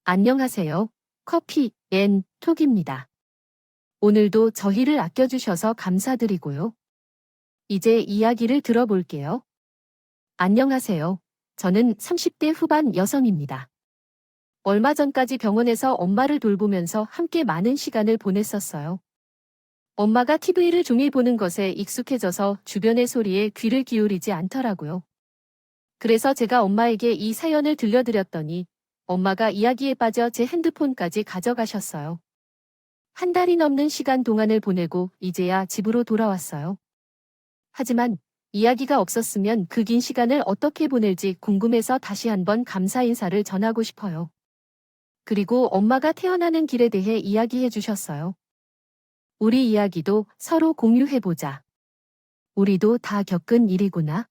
안녕하세요. 커피 앤 톡입니다. 오늘도 저희를 아껴주셔서 감사드리고요. 이제 이야기를 들어볼게요. 안녕하세요. 저는 30대 후반 여성입니다. 얼마 전까지 병원에서 엄마를 돌보면서 함께 많은 시간을 보냈었어요. 엄마가 TV를 종일 보는 것에 익숙해져서 주변의 소리에 귀를 기울이지 않더라고요. 그래서 제가 엄마에게 이 사연을 들려드렸더니 엄마가 이야기에 빠져 제 핸드폰까지 가져가셨어요. 한 달이 넘는 시간 동안을 보내고 이제야 집으로 돌아왔어요. 하지만 이야기가 없었으면 그 긴 시간을 어떻게 보낼지 궁금해서 다시 한번 감사 인사를 전하고 싶어요. 그리고 엄마가 태어나는 길에 대해 이야기해 주셨어요. 우리 이야기도 서로 공유해보자. 우리도 다 겪은 일이구나.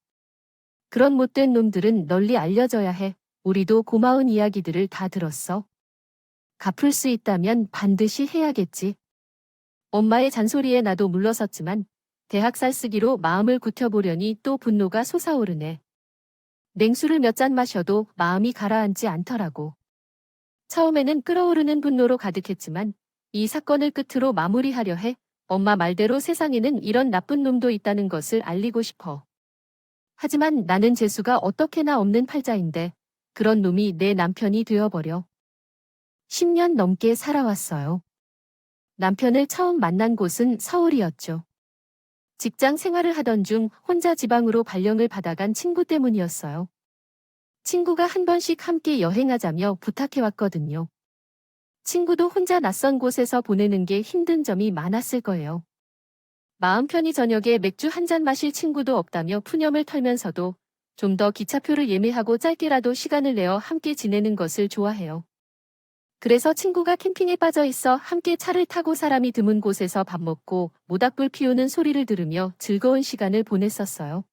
그런 못된 놈들은 널리 알려져야 해. 우리도 고마운 이야기들을 다 들었어. 갚을 수 있다면 반드시 해야겠지. 엄마의 잔소리에 나도 물러섰지만 대학 살쓰기로 마음을 굳혀보려니 또 분노가 솟아오르네. 냉수를 몇 잔 마셔도 마음이 가라앉지 않더라고. 처음에는 끓어오르는 분노로 가득했지만 이 사건을 끝으로 마무리하려 해. 엄마 말대로 세상에는 이런 나쁜 놈도 있다는 것을 알리고 싶어. 하지만 나는 재수가 어떻게나 없는 팔자인데 그런 놈이 내 남편이 되어버려. 10년 넘게 살아왔어요. 남편을 처음 만난 곳은 서울이었죠. 직장 생활을 하던 중 혼자 지방으로 발령을 받아간 친구 때문이었어요. 친구가 한 번씩 함께 여행하자며 부탁해왔거든요. 친구도 혼자 낯선 곳에서 보내는 게 힘든 점이 많았을 거예요. 마음 편히 저녁에 맥주 한 잔 마실 친구도 없다며 푸념을 털면서도 좀 더 기차표를 예매하고 짧게라도 시간을 내어 함께 지내는 것을 좋아해요. 그래서 친구가 캠핑에 빠져 있어 함께 차를 타고 사람이 드문 곳에서 밥 먹고 모닥불 피우는 소리를 들으며 즐거운 시간을 보냈었어요.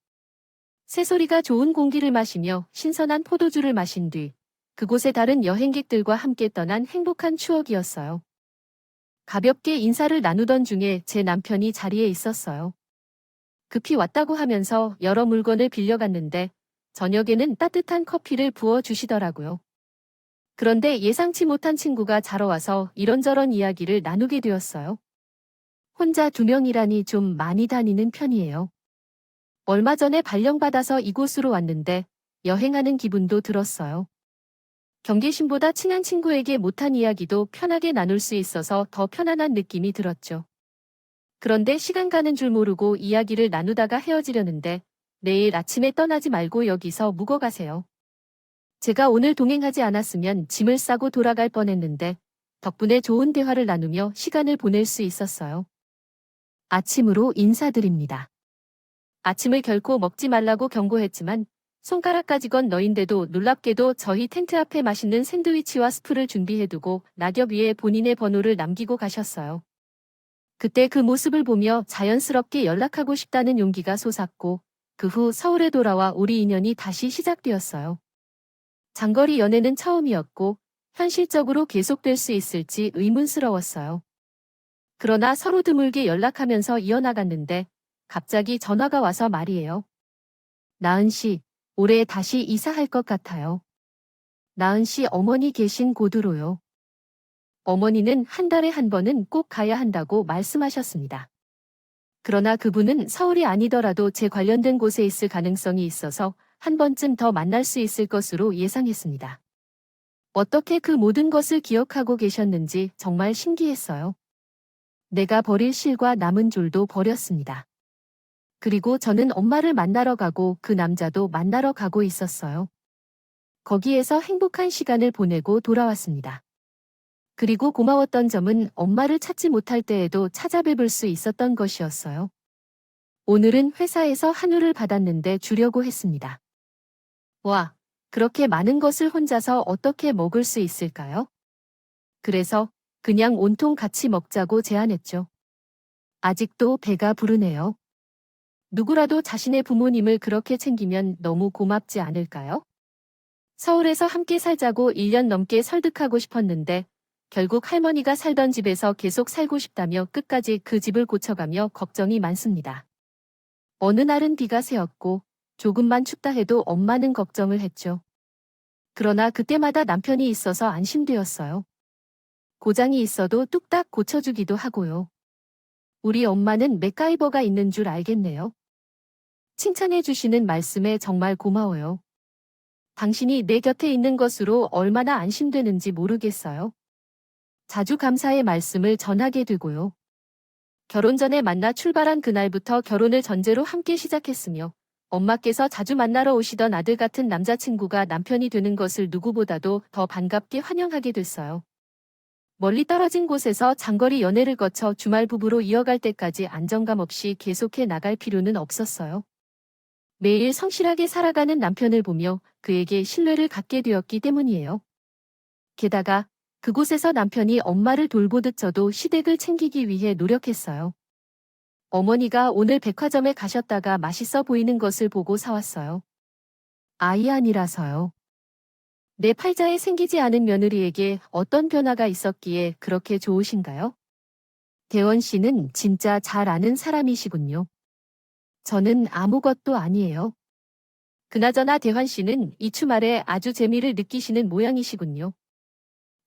새소리가 좋은 공기를 마시며 신선한 포도주를 마신 뒤 그곳에 다른 여행객들과 함께 떠난 행복한 추억이었어요. 가볍게 인사를 나누던 중에 제 남편이 자리에 있었어요. 급히 왔다고 하면서 여러 물건을 빌려갔는데 저녁에는 따뜻한 커피를 부어 주시더라고요. 그런데 예상치 못한 친구가 자러 와서 이런저런 이야기를 나누게 되었어요. 혼자 2명이라니 좀 많이 다니는 편이에요. 얼마 전에 발령받아서 이곳으로 왔는데 여행하는 기분도 들었어요. 경계심보다 친한 친구에게 못한 이야기도 편하게 나눌 수 있어서 더 편안한 느낌이 들었죠. 그런데 시간 가는 줄 모르고 이야기를 나누다가 헤어지려는데 내일 아침에 떠나지 말고 여기서 묵어 가세요. 제가 오늘 동행하지 않았으면 짐을 싸고 돌아갈 뻔했는데 덕분에 좋은 대화를 나누며 시간을 보낼 수 있었어요. 아침으로 인사드립니다. 아침을 결코 먹지 말라고 경고했지만 손가락까지 건 너인데도 놀랍게도 저희 텐트 앞에 맛있는 샌드위치와 스프를 준비해두고 낙엽 위에 본인의 번호를 남기고 가셨어요. 그때 그 모습을 보며 자연스럽게 연락하고 싶다는 용기가 솟았고 그 후 서울에 돌아와 우리 인연이 다시 시작되었어요. 장거리 연애는 처음이었고 현실적으로 계속될 수 있을지 의문스러웠어요. 그러나 서로 드물게 연락하면서 이어나갔는데 갑자기 전화가 와서 말이에요. 나은 씨, 올해 다시 이사할 것 같아요. 나은 씨 어머니 계신 곳으로요. 어머니는 한 달에 한 번은 꼭 가야 한다고 말씀하셨습니다. 그러나 그분은 서울이 아니더라도 제 관련된 곳에 있을 가능성이 있어서 한 번쯤 더 만날 수 있을 것으로 예상했습니다. 어떻게 그 모든 것을 기억하고 계셨는지 정말 신기했어요. 내가 버릴 실과 남은 줄도 버렸습니다. 그리고 저는 엄마를 만나러 가고 그 남자도 만나러 가고 있었어요. 거기에서 행복한 시간을 보내고 돌아왔습니다. 그리고 고마웠던 점은 엄마를 찾지 못할 때에도 찾아뵙을 수 있었던 것이었어요. 오늘은 회사에서 한우를 받았는데 주려고 했습니다. 와, 그렇게 많은 것을 혼자서 어떻게 먹을 수 있을까요? 그래서 그냥 온통 같이 먹자고 제안했죠. 아직도 배가 부르네요. 누구라도 자신의 부모님을 그렇게 챙기면 너무 고맙지 않을까요? 서울에서 함께 살자고 1년 넘게 설득하고 싶었는데 결국 할머니가 살던 집에서 계속 살고 싶다며 끝까지 그 집을 고쳐가며 걱정이 많습니다. 어느 날은 비가 새었고 조금만 춥다 해도 엄마는 걱정을 했죠. 그러나 그때마다 남편이 있어서 안심되었어요. 고장이 있어도 뚝딱 고쳐주기도 하고요. 우리 엄마는 맥가이버가 있는 줄 알겠네요. 칭찬해 주시는 말씀에 정말 고마워요. 당신이 내 곁에 있는 것으로 얼마나 안심되는지 모르겠어요. 자주 감사의 말씀을 전하게 되고요. 결혼 전에 만나 출발한 그날부터 결혼을 전제로 함께 시작했으며 엄마께서 자주 만나러 오시던 아들 같은 남자친구가 남편이 되는 것을 누구보다도 더 반갑게 환영하게 됐어요. 멀리 떨어진 곳에서 장거리 연애를 거쳐 주말 부부로 이어갈 때까지 안정감 없이 계속해 나갈 필요는 없었어요. 매일 성실하게 살아가는 남편을 보며 그에게 신뢰를 갖게 되었기 때문이에요. 게다가 그곳에서 남편이 엄마를 돌보듯 저도 시댁을 챙기기 위해 노력했어요. 어머니가 오늘 백화점에 가셨다가 맛있어 보이는 것을 보고 사왔어요. 아이 아니라서요. 내 팔자에 생기지 않은 며느리에게 어떤 변화가 있었기에 그렇게 좋으신가요? 대원 씨는 진짜 잘 아는 사람이시군요. 저는 아무것도 아니에요. 그나저나 대환 씨는 이 주말에 아주 재미를 느끼시는 모양이시군요.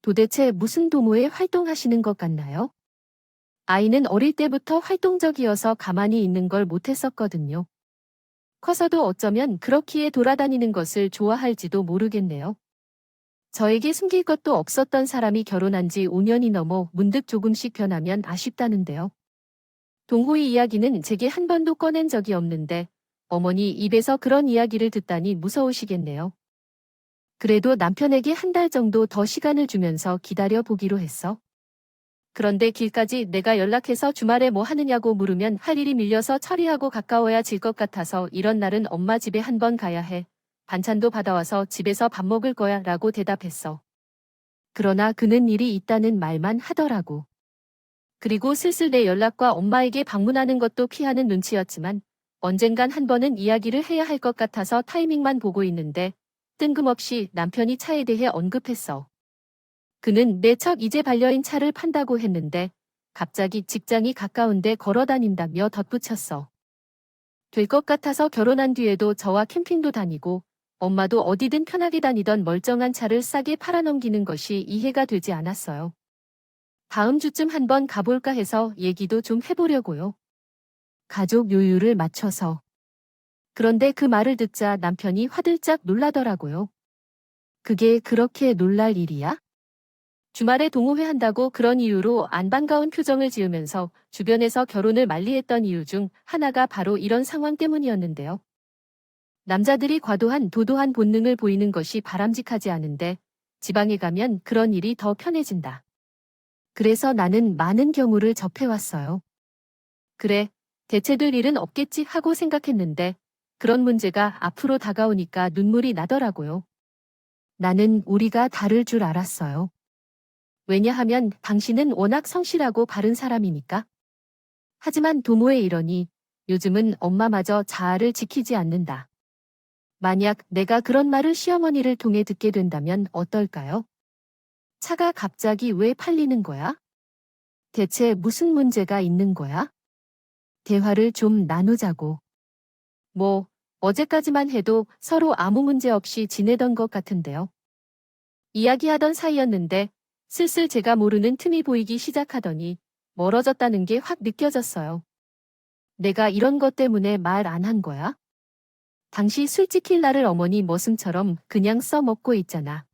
도대체 무슨 도모에 활동하시는 것 같나요? 아이는 어릴 때부터 활동적이어서 가만히 있는 걸 못했었거든요. 커서도 어쩌면 그렇기에 돌아다니는 것을 좋아할지도 모르겠네요. 저에게 숨길 것도 없었던 사람이 결혼한 지 5년이 넘어 문득 조금씩 변하면 아쉽다는데요. 동호회 이야기는 제게 한 번도 꺼낸 적이 없는데 어머니 입에서 그런 이야기를 듣다니 무서우시겠네요. 그래도 남편에게 한 달 정도 더 시간을 주면서 기다려 보기로 했어. 그런데 길까지 내가 연락해서 주말에 뭐 하느냐고 물으면 할 일이 밀려서 처리하고 가까워야 질 것 같아서 이런 날은 엄마 집에 한번 가야 해. 반찬도 받아와서 집에서 밥 먹을 거야 라고 대답했어. 그러나 그는 일이 있다는 말만 하더라고. 그리고 슬슬 내 연락과 엄마에게 방문하는 것도 피하는 눈치였지만 언젠간 한 번은 이야기를 해야 할 것 같아서 타이밍만 보고 있는데 뜬금없이 남편이 차에 대해 언급했어. 그는 내 첫 이제 반려인 차를 판다고 했는데 갑자기 직장이 가까운데 걸어 다닌다며 덧붙였어. 될 것 같아서 결혼한 뒤에도 저와 캠핑도 다니고 엄마도 어디든 편하게 다니던 멀쩡한 차를 싸게 팔아넘기는 것이 이해가 되지 않았어요. 다음 주쯤 한번 가볼까 해서 얘기도 좀 해보려고요. 가족 요율을 맞춰서. 그런데 그 말을 듣자 남편이 화들짝 놀라더라고요. 그게 그렇게 놀랄 일이야? 주말에 동호회 한다고 그런 이유로 안 반가운 표정을 지으면서 주변에서 결혼을 만리했던 이유 중 하나가 바로 이런 상황 때문이었는데요. 남자들이 과도한 도도한 본능을 보이는 것이 바람직하지 않은데 지방에 가면 그런 일이 더 편해진다. 그래서 나는 많은 경우를 접해왔어요. 그래, 대체될 일은 없겠지 하고 생각했는데 그런 문제가 앞으로 다가오니까 눈물이 나더라고요. 나는 우리가 다를 줄 알았어요. 왜냐하면 당신은 워낙 성실하고 바른 사람이니까. 하지만 도모의 일원이 요즘은 엄마마저 자아를 지키지 않는다. 만약 내가 그런 말을 시어머니를 통해 듣게 된다면 어떨까요? 차가 갑자기 왜 팔리는 거야? 대체 무슨 문제가 있는 거야? 대화를 좀 나누자고. 뭐, 어제까지만 해도 서로 아무 문제 없이 지내던 것 같은데요. 이야기하던 사이였는데 슬슬 제가 모르는 틈이 보이기 시작하더니 멀어졌다는 게 확 느껴졌어요. 내가 이런 것 때문에 말 안 한 거야? 당시 술 지킬 나를 어머니 머슴처럼 그냥 써먹고 있잖아.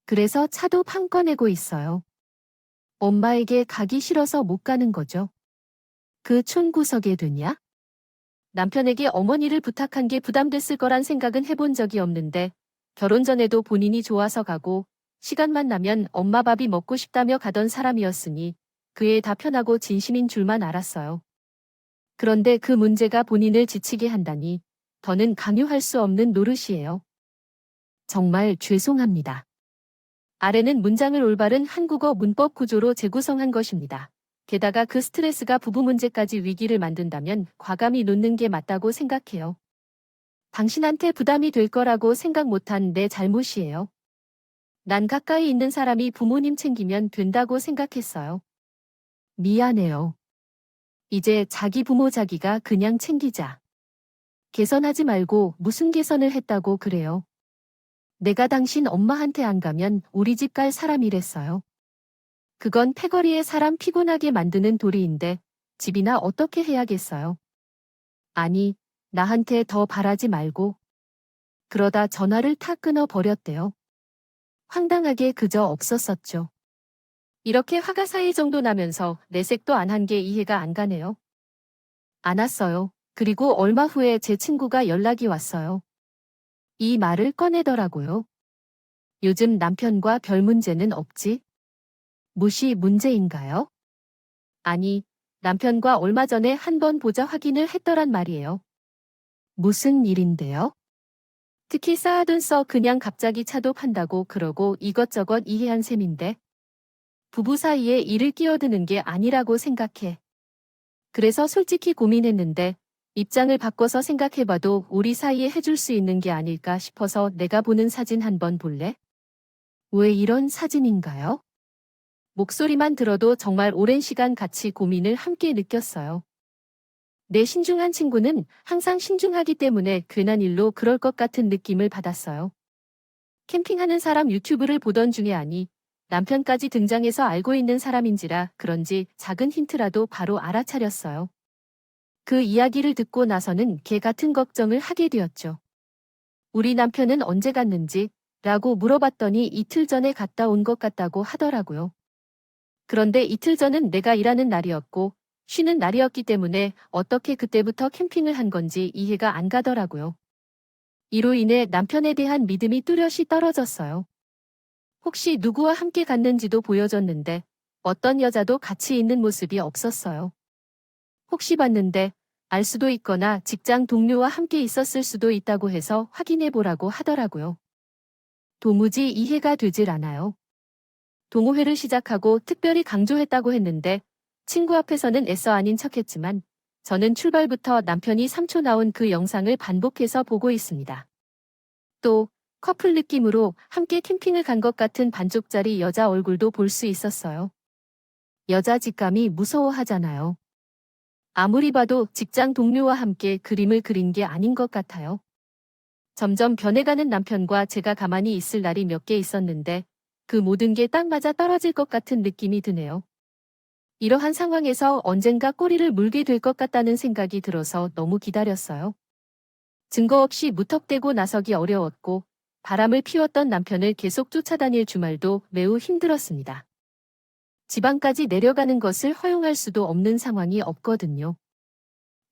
그래서 차도 판 꺼내고 있어요. 엄마에게 가기 싫어서 못 가는 거죠. 그 촌구석에 두냐? 남편에게 어머니를 부탁한 게 부담됐을 거란 생각은 해본 적이 없는데 결혼 전에도 본인이 좋아서 가고 시간만 나면 엄마 밥이 먹고 싶다며 가던 사람이었으니 그의 다 편하고 진심인 줄만 알았어요. 그런데 그 문제가 본인을 지치게 한다니 더는 강요할 수 없는 노릇이에요. 정말 죄송합니다. 아래는 문장을 올바른 한국어 문법 구조로 재구성한 것입니다. 게다가 그 스트레스가 부부 문제까지 위기를 만든다면 과감히 놓는 게 맞다고 생각해요. 당신한테 부담이 될 거라고 생각 못한 내 잘못이에요. 난 가까이 있는 사람이 부모님 챙기면 된다고 생각했어요. 미안해요. 이제 자기 부모 자기가 그냥 챙기자. 개선하지 말고 무슨 개선을 했다고 그래요. 내가 당신 엄마한테 안 가면 우리 집 갈 사람이랬어요. 그건 패거리에 사람 피곤하게 만드는 도리인데 집이나 어떻게 해야겠어요. 아니, 나한테 더 바라지 말고. 그러다 전화를 탁 끊어 버렸대요. 황당하게 그저 없었었죠. 이렇게 화가 쌓일 정도 나면서 내색도 안 한 게 이해가 안 가네요. 안 왔어요. 그리고 얼마 후에 제 친구가 연락이 왔어요. 이 말을 꺼내더라고요. 요즘 남편과 별 문제는 없지? 무시 문제인가요? 아니, 남편과 얼마 전에 한 번 보자 확인을 했더란 말이에요. 무슨 일인데요? 특히 쌓아둔 써 그냥 갑자기 차독한다고 그러고 이것저것 이해한 셈인데. 부부 사이에 일을 끼어드는 게 아니라고 생각해. 그래서 솔직히 고민했는데 입장을 바꿔서 생각해봐도 우리 사이에 해줄 수 있는 게 아닐까 싶어서 내가 보는 사진 한번 볼래? 왜 이런 사진인가요? 목소리만 들어도 정말 오랜 시간 같이 고민을 함께 느꼈어요. 내 신중한 친구는 항상 신중하기 때문에 괜한 일로 그럴 것 같은 느낌을 받았어요. 캠핑하는 사람 유튜브를 보던 중에 아니, 남편까지 등장해서 알고 있는 사람인지라 그런지 작은 힌트라도 바로 알아차렸어요. 그 이야기를 듣고 나서는 개 같은 걱정을 하게 되었죠. 우리 남편은 언제 갔는지 라고 물어봤더니 이틀 전에 갔다 온 것 같다고 하더라고요. 그런데 이틀 전은 내가 일하는 날이었고 쉬는 날이었기 때문에 어떻게 그때부터 캠핑을 한 건지 이해가 안 가더라고요. 이로 인해 남편에 대한 믿음이 뚜렷이 떨어졌어요. 혹시 누구와 함께 갔는지도 보여줬는데 어떤 여자도 같이 있는 모습이 없었어요. 혹시 봤는데 알 수도 있거나 직장 동료와 함께 있었을 수도 있다고 해서 확인해 보라고 하더라고요. 도무지 이해가 되질 않아요. 동호회를 시작하고 특별히 강조했다고 했는데 친구 앞에서는 애써 아닌 척했지만 저는 출발부터 남편이 3초 나온 그 영상을 반복해서 보고 있습니다. 또 커플 느낌으로 함께 캠핑을 간 것 같은 반쪽짜리 여자 얼굴도 볼 수 있었어요. 여자 직감이 무서워하잖아요. 아무리 봐도 직장 동료와 함께 그림을 그린 게 아닌 것 같아요. 점점 변해가는 남편과 제가 가만히 있을 날이 몇 개 있었는데 그 모든 게 딱 맞아 떨어질 것 같은 느낌이 드네요. 이러한 상황에서 언젠가 꼬리를 물게 될 것 같다는 생각이 들어서 너무 기다렸어요. 증거 없이 무턱대고 나서기 어려웠고 바람을 피웠던 남편을 계속 쫓아다닐 주말도 매우 힘들었습니다. 지방까지 내려가는 것을 허용할 수도 없는 상황이 없거든요.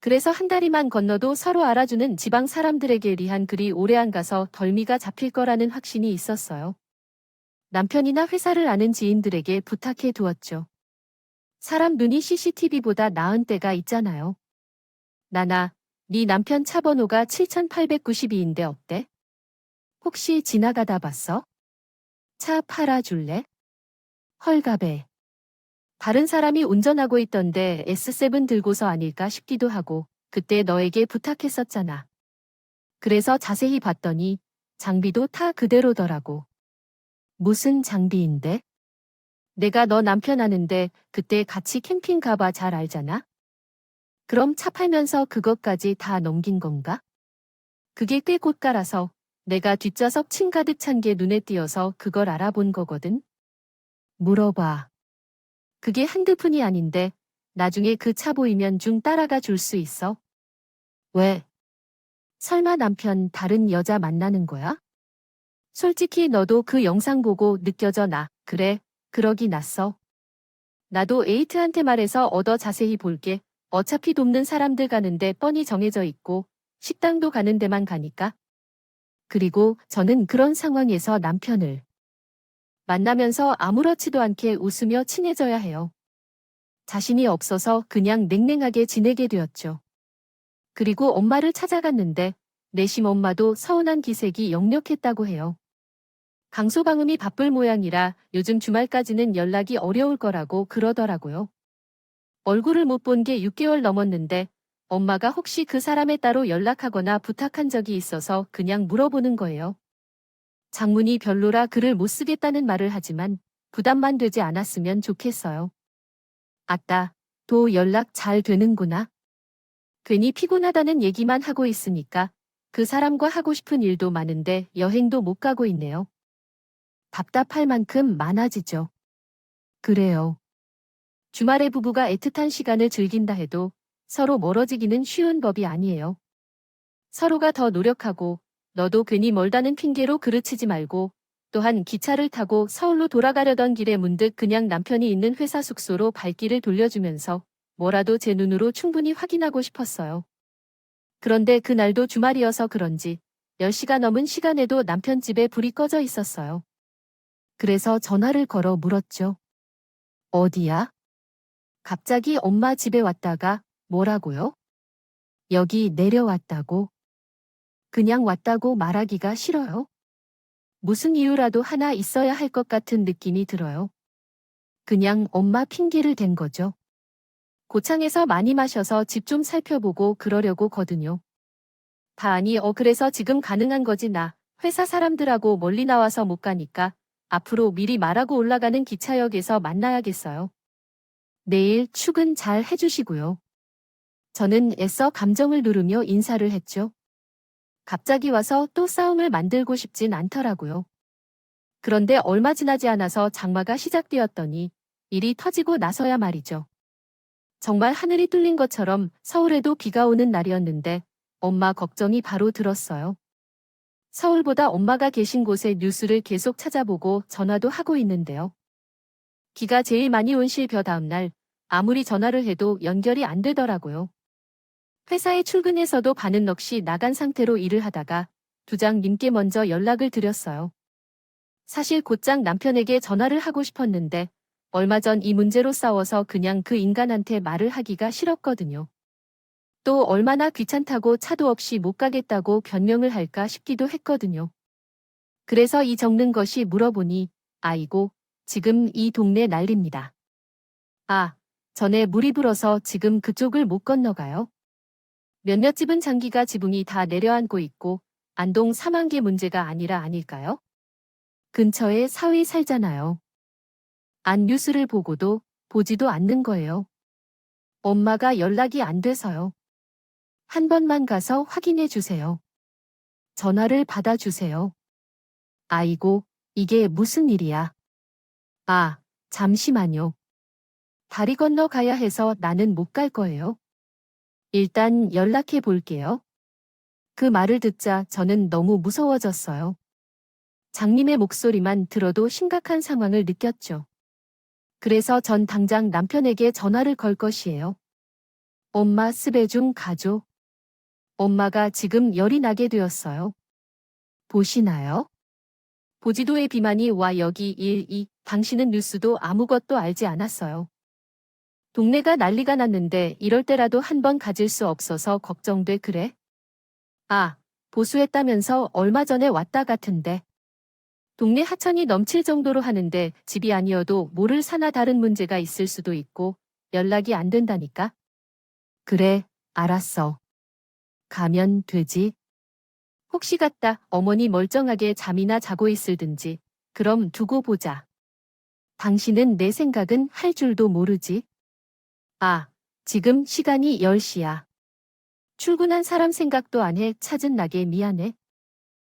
그래서 한 다리만 건너도 서로 알아주는 지방 사람들에게 리한 글이 오래 안 가서 덜미가 잡힐 거라는 확신이 있었어요. 남편이나 회사를 아는 지인들에게 부탁해 두었죠. 사람 눈이 CCTV보다 나은 때가 있잖아요. 나나, 네 남편 차 번호가 7892인데 어때? 혹시 지나가다 봤어? 차 팔아줄래? 헐가베. 다른 사람이 운전하고 있던데 S7 들고서 아닐까 싶기도 하고 그때 너에게 부탁했었잖아. 그래서 자세히 봤더니 장비도 다 그대로더라고. 무슨 장비인데? 내가 너 남편 아는데 그때 같이 캠핑 가봐 잘 알잖아? 그럼 차 팔면서 그것까지 다 넘긴 건가? 그게 꽤 고가라서 내가 뒷좌석 침 가득 찬 게 눈에 띄어서 그걸 알아본 거거든. 물어봐. 그게 한두 푼이 아닌데 나중에 그 차 보이면 중 따라가 줄 수 있어? 왜? 설마 남편 다른 여자 만나는 거야? 솔직히 너도 그 영상 보고 느껴져 나. 그래, 그러기 났어. 나도 에이트한테 말해서 얻어 자세히 볼게. 어차피 돕는 사람들 가는데 뻔히 정해져 있고 식당도 가는 데만 가니까. 그리고 저는 그런 상황에서 남편을 만나면서 아무렇지도 않게 웃으며 친해져야 해요. 자신이 없어서 그냥 냉랭하게 지내게 되었죠. 그리고 엄마를 찾아갔는데 내심 엄마도 서운한 기색이 역력했다고 해요. 강소방음이 바쁠 모양이라 요즘 주말까지는 연락이 어려울 거라고 그러더라고요. 얼굴을 못 본 게 6개월 넘었는데 엄마가 혹시 그 사람에 따로 연락하거나 부탁한 적이 있어서 그냥 물어보는 거예요. 장문이 별로라 글을 못 쓰겠다는 말을 하지만 부담만 되지 않았으면 좋겠어요. 아따, 도 연락 잘 되는구나. 괜히 피곤하다는 얘기만 하고 있으니까 그 사람과 하고 싶은 일도 많은데 여행도 못 가고 있네요. 답답할 만큼 많아지죠. 그래요. 주말에 부부가 애틋한 시간을 즐긴다 해도 서로 멀어지기는 쉬운 법이 아니에요. 서로가 더 노력하고 너도 괜히 멀다는 핑계로 그르치지 말고 또한 기차를 타고 서울로 돌아가려던 길에 문득 그냥 남편이 있는 회사 숙소로 발길을 돌려주면서 뭐라도 제 눈으로 충분히 확인하고 싶었어요. 그런데 그날도 주말이어서 그런지 10시가 넘은 시간에도 남편 집에 불이 꺼져 있었어요. 그래서 전화를 걸어 물었죠. 어디야? 갑자기 엄마 집에 왔다가 뭐라고요? 여기 내려왔다고. 그냥 왔다고 말하기가 싫어요. 무슨 이유라도 하나 있어야 할 것 같은 느낌이 들어요. 그냥 엄마 핑계를 댄 거죠. 고창에서 많이 마셔서 집 좀 살펴보고 그러려고 거든요. 다아니 그래서 지금 가능한 거지 나. 회사 사람들하고 멀리 나와서 못 가니까 앞으로 미리 말하고 올라가는 기차역에서 만나야겠어요. 내일 출근 잘 해주시고요. 저는 애써 감정을 누르며 인사를 했죠. 갑자기 와서 또 싸움을 만들고 싶진 않더라고요. 그런데 얼마 지나지 않아서 장마가 시작되었더니 일이 터지고 나서야 말이죠. 정말 하늘이 뚫린 것처럼 서울에도 비가 오는 날이었는데 엄마 걱정이 바로 들었어요. 서울보다 엄마가 계신 곳의 뉴스를 계속 찾아보고 전화도 하고 있는데요. 비가 제일 많이 온 실벼 다음 날 아무리 전화를 해도 연결이 안 되더라고요. 회사에 출근해서도 반응 넋이 나간 상태로 일을 하다가 부장님께 먼저 연락을 드렸어요. 사실 곧장 남편에게 전화를 하고 싶었는데 얼마 전 이 문제로 싸워서 그냥 그 인간한테 말을 하기가 싫었거든요. 또 얼마나 귀찮다고 차도 없이 못 가겠다고 변명을 할까 싶기도 했거든요. 그래서 이 적는 것이 물어보니 아이고 지금 이 동네 난립니다. 아, 전에 물이 불어서 지금 그쪽을 못 건너가요. 몇몇 집은 장기가 지붕이 다 내려앉고 있고 안동 4만 개 문제가 아니라 아닐까요? 근처에 사위 살잖아요. 안 뉴스를 보고도 보지도 않는 거예요. 엄마가 연락이 안 돼서요. 한 번만 가서 확인해 주세요. 전화를 받아주세요. 아이고, 이게 무슨 일이야. 아, 잠시만요. 다리 건너 가야 해서 나는 못 갈 거예요. 일단 연락해 볼게요. 그 말을 듣자 저는 너무 무서워졌어요. 장님의 목소리만 들어도 심각한 상황을 느꼈죠. 그래서 전 당장 남편에게 전화를 걸 것이에요. 엄마 스베 좀 가줘. 엄마가 지금 열이 나게 되었어요. 보시나요? 보지도에 비만이 와 여기 1, 2, 당신은 뉴스도 아무것도 알지 않았어요. 동네가 난리가 났는데 이럴 때라도 한 번 가질 수 없어서 걱정돼 그래? 아, 보수했다면서 얼마 전에 왔다 같은데. 동네 하천이 넘칠 정도로 하는데 집이 아니어도 모를 사나 다른 문제가 있을 수도 있고 연락이 안 된다니까. 그래, 알았어. 가면 되지. 혹시 갔다 어머니 멀쩡하게 잠이나 자고 있을든지. 그럼 두고 보자. 당신은 내 생각은 할 줄도 모르지. 아, 지금 시간이 10시야. 출근한 사람 생각도 안 해 찾은 나게 미안해.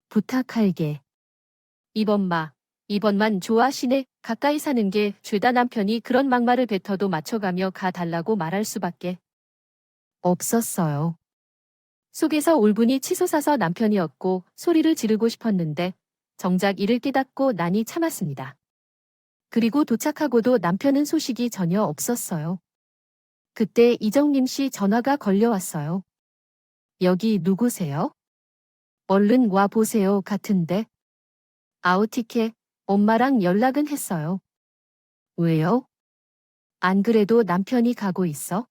부탁할게. 이번만 좋아하시네. 가까이 사는 게 죄다 남편이 그런 막말을 뱉어도 맞춰가며 가달라고 말할 수밖에 없었어요. 속에서 울분이 치솟아서 남편이었고 소리를 지르고 싶었는데 정작 이를 깨닫고 나니 참았습니다. 그리고 도착하고도 남편은 소식이 전혀 없었어요. 그때 이정림 씨 전화가 걸려왔어요. 여기 누구세요? 얼른 와 보세요 같은데. 아우티케, 엄마랑 연락은 했어요. 왜요? 안 그래도 남편이 가고 있어?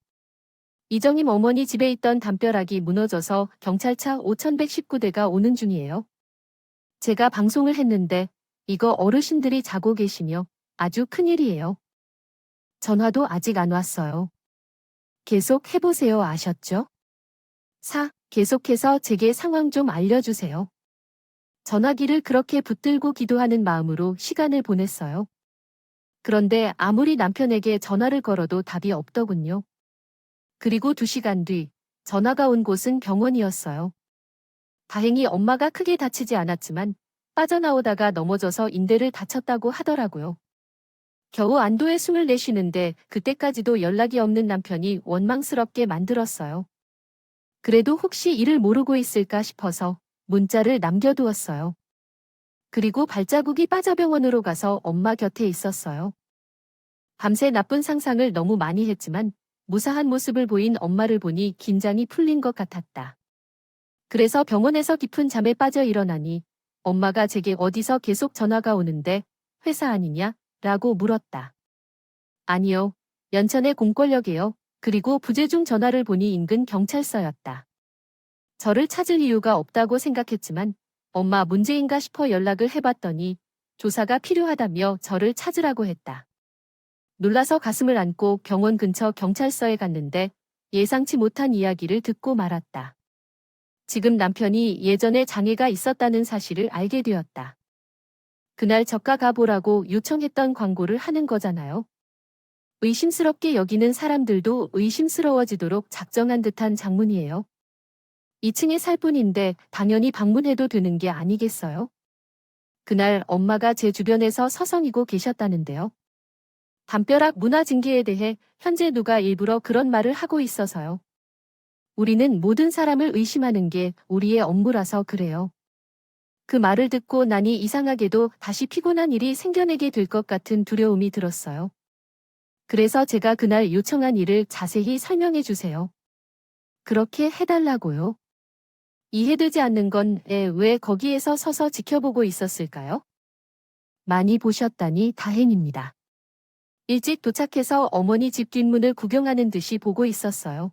이정임 어머니 집에 있던 담벼락이 무너져서 경찰차 5119대가 오는 중이에요. 제가 방송을 했는데 이거 어르신들이 자고 계시며 아주 큰일이에요. 전화도 아직 안 왔어요. 계속 해보세요 아셨죠? 계속해서 제게 상황 좀 알려주세요. 전화기를 그렇게 붙들고 기도하는 마음으로 시간을 보냈어요. 그런데 아무리 남편에게 전화를 걸어도 답이 없더군요. 그리고 2시간 뒤 전화가 온 곳은 병원이었어요. 다행히 엄마가 크게 다치지 않았지만 빠져나오다가 넘어져서 인대를 다쳤다고 하더라고요. 겨우 안도의 숨을 내쉬는데 그때까지도 연락이 없는 남편이 원망스럽게 만들었어요. 그래도 혹시 이를 모르고 있을까 싶어서 문자를 남겨두었어요. 그리고 발자국이 빠져 병원으로 가서 엄마 곁에 있었어요. 밤새 나쁜 상상을 너무 많이 했지만 무사한 모습을 보인 엄마를 보니 긴장이 풀린 것 같았다. 그래서 병원에서 깊은 잠에 빠져 일어나니 엄마가 제게 어디서 계속 전화가 오는데 회사 아니냐? 라고 물었다. 아니요. 연천의 공권력이요. 그리고 부재중 전화를 보니 인근 경찰서였다. 저를 찾을 이유가 없다고 생각했지만 엄마 문제인가 싶어 연락을 해봤더니 조사가 필요하다며 저를 찾으라고 했다. 놀라서 가슴을 안고 병원 근처 경찰서에 갔는데 예상치 못한 이야기를 듣고 말았다. 지금 남편이 예전에 장애가 있었다는 사실을 알게 되었다. 그날 저가 가보라고 요청했던 광고를 하는 거잖아요. 의심스럽게 여기는 사람들도 의심스러워지도록 작정한 듯한 장문이에요. 2층에 살 뿐인데 당연히 방문해도 되는 게 아니겠어요? 그날 엄마가 제 주변에서 서성이고 계셨다는데요. 담벼락 문화 징계에 대해 현재 누가 일부러 그런 말을 하고 있어서요. 우리는 모든 사람을 의심하는 게 우리의 업무라서 그래요. 그 말을 듣고 나니 이상하게도 다시 피곤한 일이 생겨내게 될 것 같은 두려움이 들었어요. 그래서 제가 그날 요청한 일을 자세히 설명해 주세요. 그렇게 해달라고요. 이해되지 않는 건 왜 거기에서 서서 지켜보고 있었을까요? 많이 보셨다니 다행입니다. 일찍 도착해서 어머니 집 뒷문을 구경하는 듯이 보고 있었어요.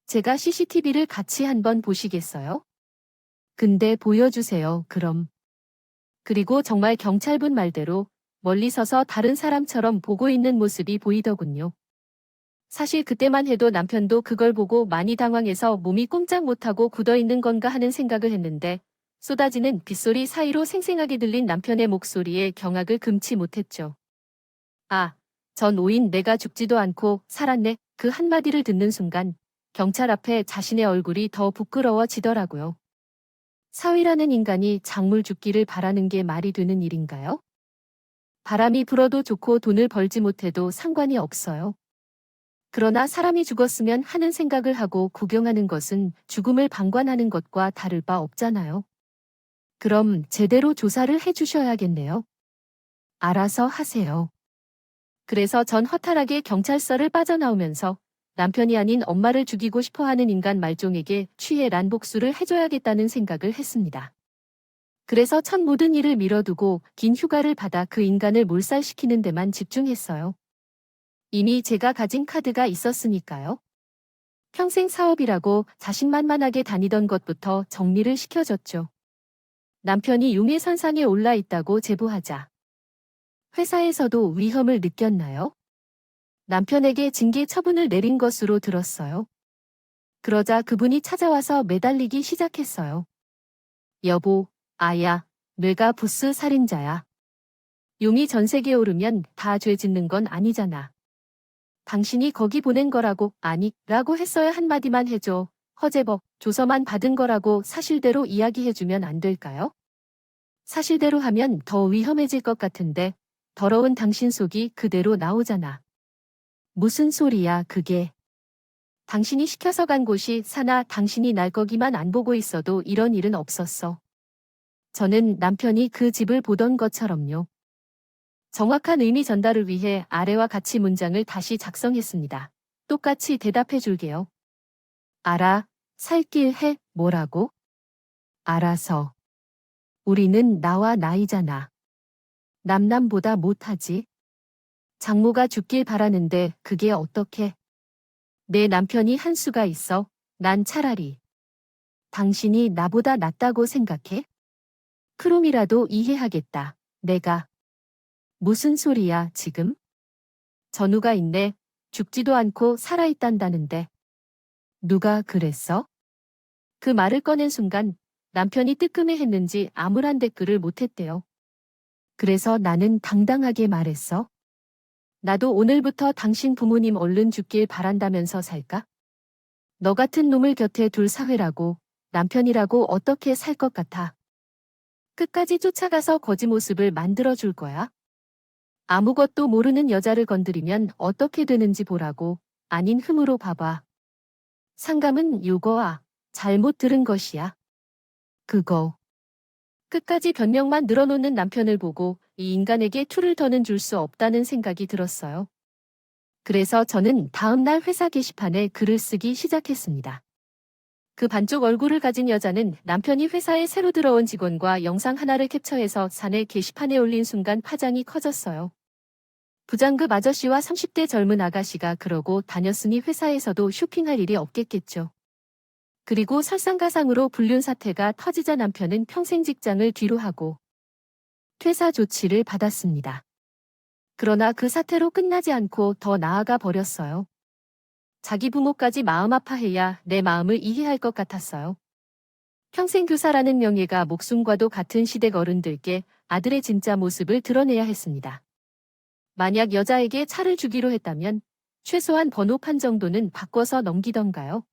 제가 CCTV를 같이 한번 보시겠어요? 근데 보여주세요, 그럼. 그리고 정말 경찰분 말대로 멀리 서서 다른 사람처럼 보고 있는 모습이 보이더군요. 사실 그때만 해도 남편도 그걸 보고 많이 당황해서 몸이 꼼짝 못하고 굳어있는 건가 하는 생각을 했는데 쏟아지는 빗소리 사이로 생생하게 들린 남편의 목소리에 경악을 금치 못했죠. 아, 전 오인 내가 죽지도 않고 살았네. 그 한마디를 듣는 순간 경찰 앞에 자신의 얼굴이 더 부끄러워지더라고요. 사위라는 인간이 작물 죽기를 바라는 게 말이 되는 일인가요? 바람이 불어도 좋고 돈을 벌지 못해도 상관이 없어요. 그러나 사람이 죽었으면 하는 생각을 하고 구경하는 것은 죽음을 방관하는 것과 다를 바 없잖아요. 그럼 제대로 조사를 해주셔야겠네요. 알아서 하세요. 그래서 전 허탈하게 경찰서를 빠져나오면서 남편이 아닌 엄마를 죽이고 싶어하는 인간 말종에게 취해란 복수를 해줘야겠다는 생각을 했습니다. 그래서 첫 모든 일을 미뤄두고 긴 휴가를 받아 그 인간을 몰살시키는 데만 집중했어요. 이미 제가 가진 카드가 있었으니까요. 평생 사업이라고 자신만만하게 다니던 것부터 정리를 시켜줬죠. 남편이 용의선상에 올라 있다고 제보하자. 회사에서도 위험을 느꼈나요? 남편에게 징계 처분을 내린 것으로 들었어요. 그러자 그분이 찾아와서 매달리기 시작했어요. 여보, 아야, 내가 부스 살인자야. 용이 전 세계에 오르면 다 죄 짓는 건 아니잖아. 당신이 거기 보낸 거라고 라고 했어야 한마디만 해줘. 허재법, 조서만 받은 거라고 사실대로 이야기해주면 안 될까요? 사실대로 하면 더 위험해질 것 같은데 더러운 당신 속이 그대로 나오잖아. 무슨 소리야 그게. 당신이 시켜서 간 곳이 사나 당신이 날 거기만 안 보고 있어도 이런 일은 없었어. 저는 남편이 그 집을 보던 것처럼요. 정확한 의미 전달을 위해 아래와 같이 문장을 다시 작성했습니다. 똑같이 대답해 줄게요. 알아, 살길 해, 뭐라고? 알아서. 우리는 나와 나이잖아. 남남보다 못하지. 장모가 죽길 바라는데 그게 어떻게? 내 남편이 한 수가 있어. 난 차라리. 당신이 나보다 낫다고 생각해? 그럼이라도 이해하겠다. 내가. 무슨 소리야, 지금? 전우가 있네. 죽지도 않고 살아있단다는데. 누가 그랬어? 그 말을 꺼낸 순간 남편이 뜨끔해했는지 아무런 댓글을 못했대요. 그래서 나는 당당하게 말했어. 나도 오늘부터 당신 부모님 얼른 죽길 바란다면서 살까? 너 같은 놈을 곁에 둘 사회라고 남편이라고 어떻게 살 것 같아? 끝까지 쫓아가서 거지 모습을 만들어줄 거야? 아무것도 모르는 여자를 건드리면 어떻게 되는지 보라고. 아닌 흠으로 봐봐. 상감은 요거야. 잘못 들은 것이야. 그거. 끝까지 변명만 늘어놓는 남편을 보고 이 인간에게 툴을 더는 줄 수 없다는 생각이 들었어요. 그래서 저는 다음날 회사 게시판에 글을 쓰기 시작했습니다. 그 반쪽 얼굴을 가진 여자는 남편이 회사에 새로 들어온 직원과 영상 하나를 캡처해서 사내 게시판에 올린 순간 파장이 커졌어요. 부장급 아저씨와 30대 젊은 아가씨가 그러고 다녔으니 회사에서도 쇼핑할 일이 없겠겠죠. 그리고 설상가상으로 불륜 사태가 터지자 남편은 평생 직장을 뒤로 하고 퇴사 조치를 받았습니다. 그러나 그 사태로 끝나지 않고 더 나아가 버렸어요. 자기 부모까지 마음 아파해야 내 마음을 이해할 것 같았어요. 평생 교사라는 명예가 목숨과도 같은 시댁 어른들께 아들의 진짜 모습을 드러내야 했습니다. 만약 여자에게 차를 주기로 했다면 최소한 번호판 정도는 바꿔서 넘기던가요?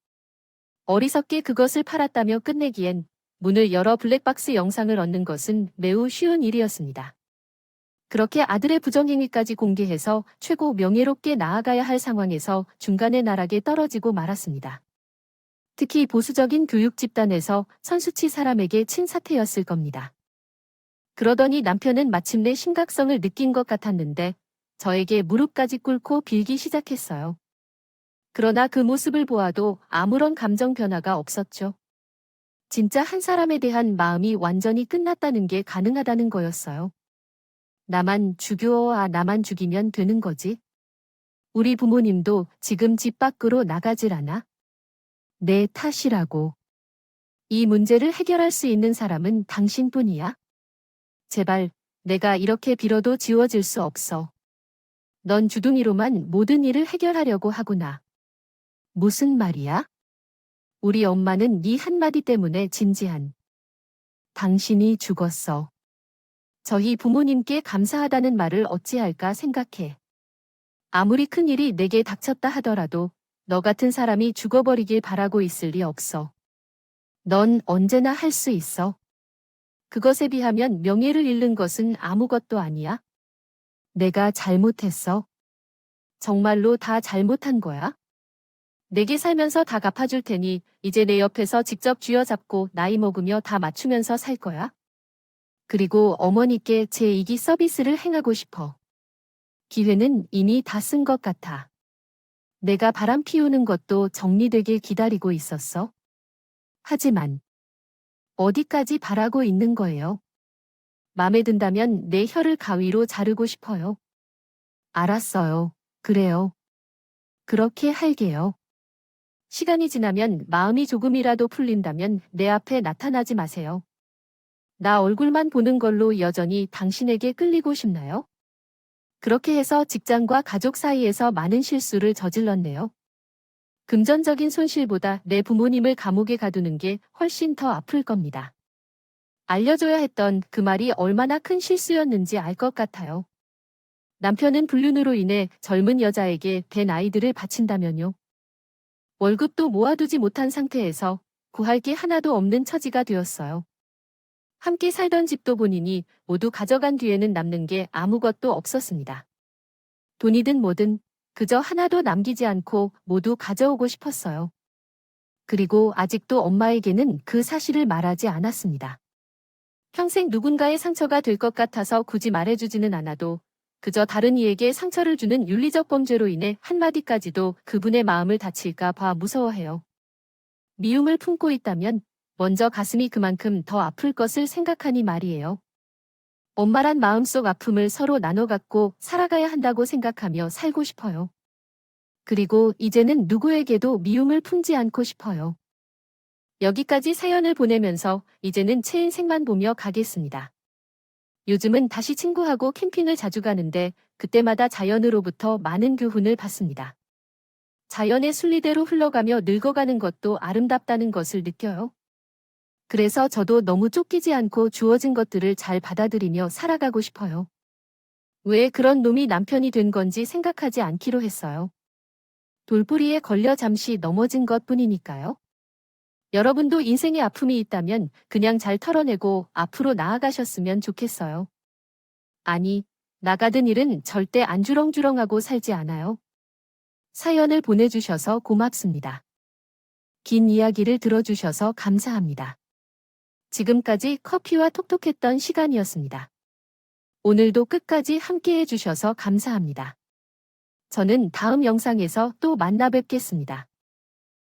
어리석게 그것을 팔았다며 끝내기엔 문을 열어 블랙박스 영상을 얻는 것은 매우 쉬운 일이었습니다. 그렇게 아들의 부정행위까지 공개해서 최고 명예롭게 나아가야 할 상황에서 중간에 나락에 떨어지고 말았습니다. 특히 보수적인 교육 집단에서 선수치 사람에게 친사태였을 겁니다. 그러더니 남편은 마침내 심각성을 느낀 것 같았는데 저에게 무릎까지 꿇고 빌기 시작했어요. 그러나 그 모습을 보아도 아무런 감정 변화가 없었죠. 진짜 한 사람에 대한 마음이 완전히 끝났다는 게 가능하다는 거였어요. 나만 나만 죽이면 되는 거지. 우리 부모님도 지금 집 밖으로 나가질 않아? 내 탓이라고. 이 문제를 해결할 수 있는 사람은 당신뿐이야. 제발, 내가 이렇게 빌어도 지워질 수 없어. 넌 주둥이로만 모든 일을 해결하려고 하구나. 무슨 말이야? 우리 엄마는 네 한마디 때문에 진지한. 당신이 죽었어. 저희 부모님께 감사하다는 말을 어찌할까 생각해. 아무리 큰 일이 내게 닥쳤다 하더라도 너 같은 사람이 죽어버리길 바라고 있을 리 없어. 넌 언제나 할 수 있어. 그것에 비하면 명예를 잃는 것은 아무것도 아니야. 내가 잘못했어. 정말로 다 잘못한 거야? 내게 살면서 다 갚아줄 테니 이제 내 옆에서 직접 쥐어잡고 나이 먹으며 다 맞추면서 살 거야? 그리고 어머니께 제 이기 서비스를 행하고 싶어. 기회는 이미 다 쓴 것 같아. 내가 바람 피우는 것도 정리되길 기다리고 있었어. 하지만 어디까지 바라고 있는 거예요? 맘에 든다면 내 혀를 가위로 자르고 싶어요. 알았어요. 그래요. 그렇게 할게요. 시간이 지나면 마음이 조금이라도 풀린다면 내 앞에 나타나지 마세요. 나 얼굴만 보는 걸로 여전히 당신에게 끌리고 싶나요? 그렇게 해서 직장과 가족 사이에서 많은 실수를 저질렀네요. 금전적인 손실보다 내 부모님을 감옥에 가두는 게 훨씬 더 아플 겁니다. 알려줘야 했던 그 말이 얼마나 큰 실수였는지 알 것 같아요. 남편은 불륜으로 인해 젊은 여자에게 된 아이들을 바친다면요. 월급도 모아두지 못한 상태에서 구할 게 하나도 없는 처지가 되었어요. 함께 살던 집도 본인이 모두 가져간 뒤에는 남는 게 아무것도 없었습니다. 돈이든 뭐든 그저 하나도 남기지 않고 모두 가져오고 싶었어요. 그리고 아직도 엄마에게는 그 사실을 말하지 않았습니다. 평생 누군가의 상처가 될 것 같아서 굳이 말해주지는 않아도 그저 다른 이에게 상처를 주는 윤리적 범죄로 인해 한마디까지도 그분의 마음을 다칠까 봐 무서워해요. 미움을 품고 있다면 먼저 가슴이 그만큼 더 아플 것을 생각하니 말이에요. 엄마란 마음속 아픔을 서로 나눠 갖고 살아가야 한다고 생각하며 살고 싶어요. 그리고 이제는 누구에게도 미움을 품지 않고 싶어요. 여기까지 사연을 보내면서 이제는 제 인생만 보며 가겠습니다. 요즘은 다시 친구하고 캠핑을 자주 가는데 그때마다 자연으로부터 많은 교훈을 받습니다. 자연의 순리대로 흘러가며 늙어가는 것도 아름답다는 것을 느껴요. 그래서 저도 너무 쫓기지 않고 주어진 것들을 잘 받아들이며 살아가고 싶어요. 왜 그런 놈이 남편이 된 건지 생각하지 않기로 했어요. 돌부리에 걸려 잠시 넘어진 것뿐이니까요. 여러분도 인생에 아픔이 있다면 그냥 잘 털어내고 앞으로 나아가셨으면 좋겠어요. 아니, 나가던 일은 절대 안 주렁주렁하고 살지 않아요. 사연을 보내주셔서 고맙습니다. 긴 이야기를 들어주셔서 감사합니다. 지금까지 커피와 톡톡했던 시간이었습니다. 오늘도 끝까지 함께 해주셔서 감사합니다. 저는 다음 영상에서 또 만나 뵙겠습니다.